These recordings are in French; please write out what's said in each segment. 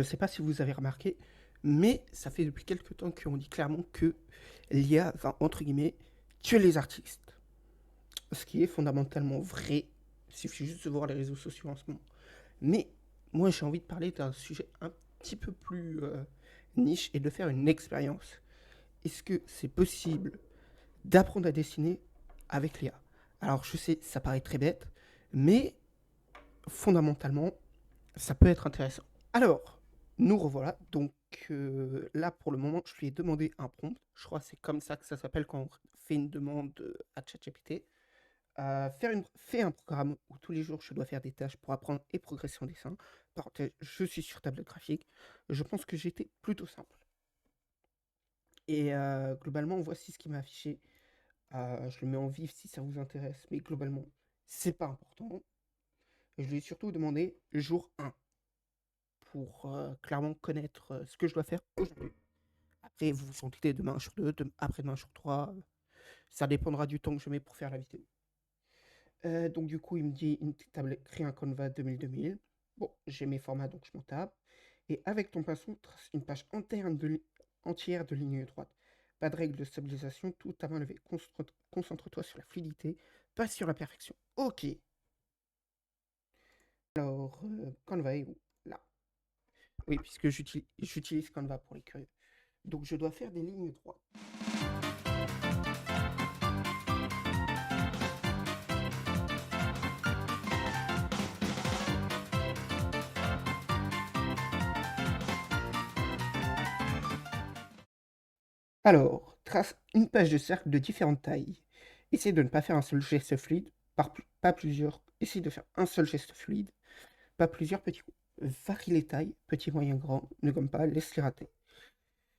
Je ne sais pas si vous avez remarqué, mais ça fait depuis quelques temps qu'on dit clairement que l'IA va, entre guillemets, tuer les artistes. Ce qui est fondamentalement vrai. Il suffit juste de voir les réseaux sociaux en ce moment. Mais moi, j'ai envie de parler d'un sujet un petit peu plus niche et de faire une expérience. Est-ce que c'est possible d'apprendre à dessiner avec l'IA? Alors, je sais, ça paraît très bête, mais fondamentalement, ça peut être intéressant. Alors, nous revoilà. Donc là, pour le moment, je lui ai demandé un prompt. Je crois que c'est comme ça que ça s'appelle quand on fait une demande à ChatGPT. Fais un programme où tous les jours je dois faire des tâches pour apprendre et progresser en dessin. Parenthèse, je suis sur tablette graphique. Je pense que j'étais plutôt simple. Et globalement, voici ce qui m'a affiché. Je le mets en vif si ça vous intéresse, mais globalement, c'est pas important. Je lui ai surtout demandé jour 1 pour clairement connaître ce que je dois faire aujourd'hui. Après, vous vous en doutez, demain sur 2, après-demain sur 3, ça dépendra du temps que je mets pour faire la vidéo. Donc du coup, il me dit une petite tablette, crée un Canva 2000-2000. Bon, j'ai mes formats, donc je m'en tape. Et avec ton pinceau, trace une page entière de lignes droites. Pas de règle de stabilisation, tout à main levée. Concentre-toi sur la fluidité, pas sur la perfection. Ok. Alors, Canva est où? Là. Oui, puisque j'utilise Canva pour les curieux. Donc je dois faire des lignes droites. Alors, trace une page de cercle de différentes tailles. Essaye de ne pas faire un seul geste fluide, pas plusieurs. Essaye de faire un seul geste fluide, pas plusieurs petits coups. Varie les tailles, petit, moyen, grand, ne gomme pas, laisse-les rater.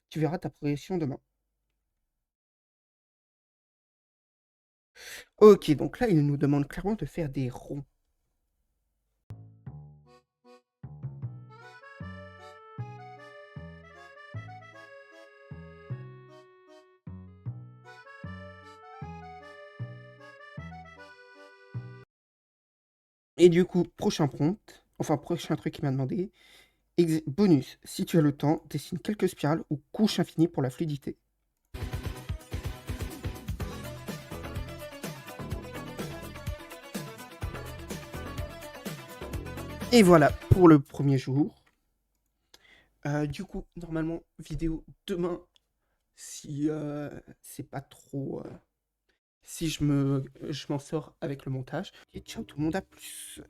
Tu verras ta progression demain. Ok, donc là, il nous demande clairement de faire des ronds. Et du coup, prochain prompt, enfin prochain truc qu'il m'a demandé, bonus, si tu as le temps, dessine quelques spirales ou couches infinies pour la fluidité. Et voilà pour le premier jour. Du coup, normalement, vidéo demain, si c'est pas trop... si je m'en sors avec le montage. Et ciao tout le monde, à plus.